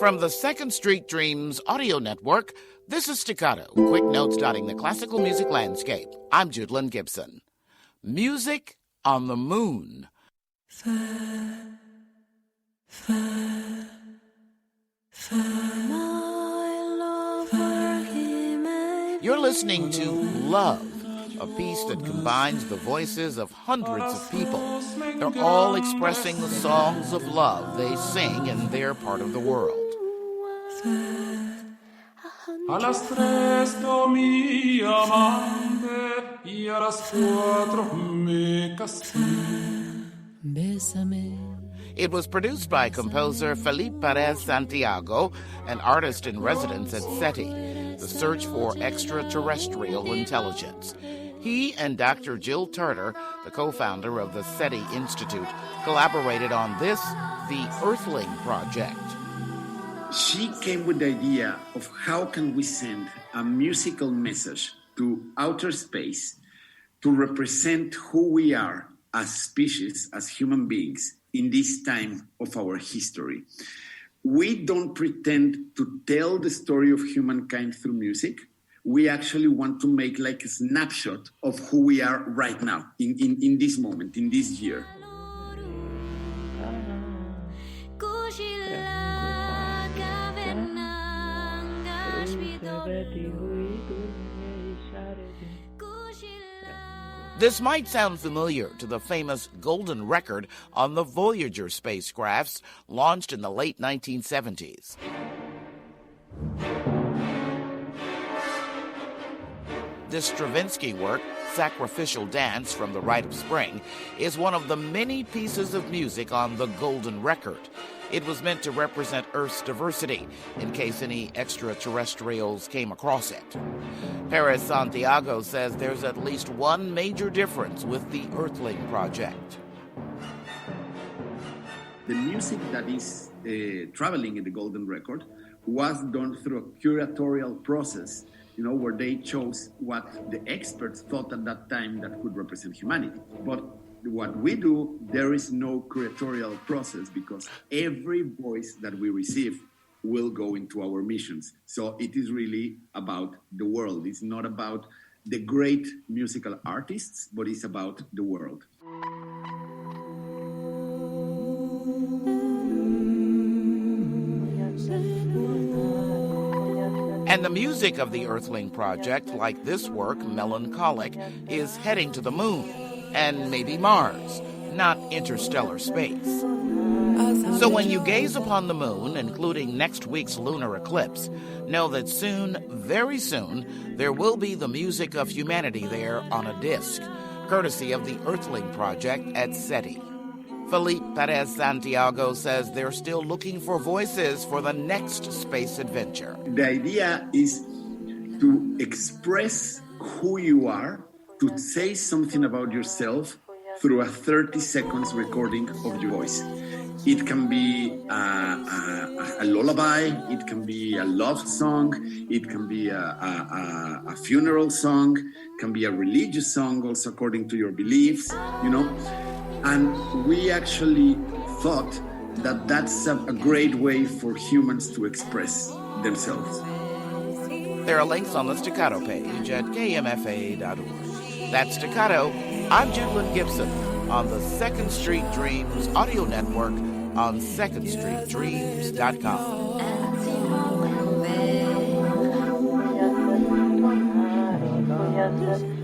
From the Second Street Dreams audio network, this is Staccato, quick notes dotting the classical music landscape. I'm Judlyn Gibson. Music on the Moon. You're listening to Love, a piece that combines the voices of hundreds of people. They're all expressing the songs of love they sing in their part of the world. A las 3 dormí amante y a las 4 me casé. It was produced by composer Felipe Perez Santiago, an artist in residence at SETI, the Search for Extraterrestrial Intelligence. He and Dr. Jill Tarter, the co-founder of the SETI Institute, collaborated on this, the Earthling Project. She came with the idea of how can we send a musical message to outer space to represent who we are as species, as human beings, in this time of our history. We don't pretend to tell the story of humankind through music. We actually want to make like a snapshot of who we are right now, in this moment, in this year. This might sound familiar to the famous golden record on the Voyager spacecrafts launched in the late 1970s. This Stravinsky work, Sacrificial Dance from the Rite of Spring, is one of the many pieces of music on the golden record. It was meant to represent Earth's diversity in case any extraterrestrials came across it. Perez Santiago says there's at least one major difference with the Earthling Project. The music that is traveling in the golden record was done through a curatorial process, where they chose what the experts thought at that time that could represent humanity. But what we do, there is no curatorial process because every voice that we receive will go into our missions. So it is really about the world. It's not about the great musical artists, but it's about the world. And the music of the Earthling Project, like this work, Melancholic, is heading to the moon, and maybe Mars, not interstellar space. So when you gaze upon the moon, including next week's lunar eclipse, know that soon, very soon, there will be the music of humanity there on a disc, courtesy of the Earthling Project at SETI. Felipe Perez Santiago says they're still looking for voices for the next space adventure. The idea is to express who you are, to say something about yourself through a 30 seconds recording of your voice. It can be a lullaby, it can be a love song, it can be a funeral song, it can be a religious song also according to your beliefs, And we actually thought that that's a great way for humans to express themselves. There are links on the Staccato page at kmfa.org. That's Staccato. I'm Judlyn Gibson on the Second Street Dreams audio network on secondstreetdreams.com.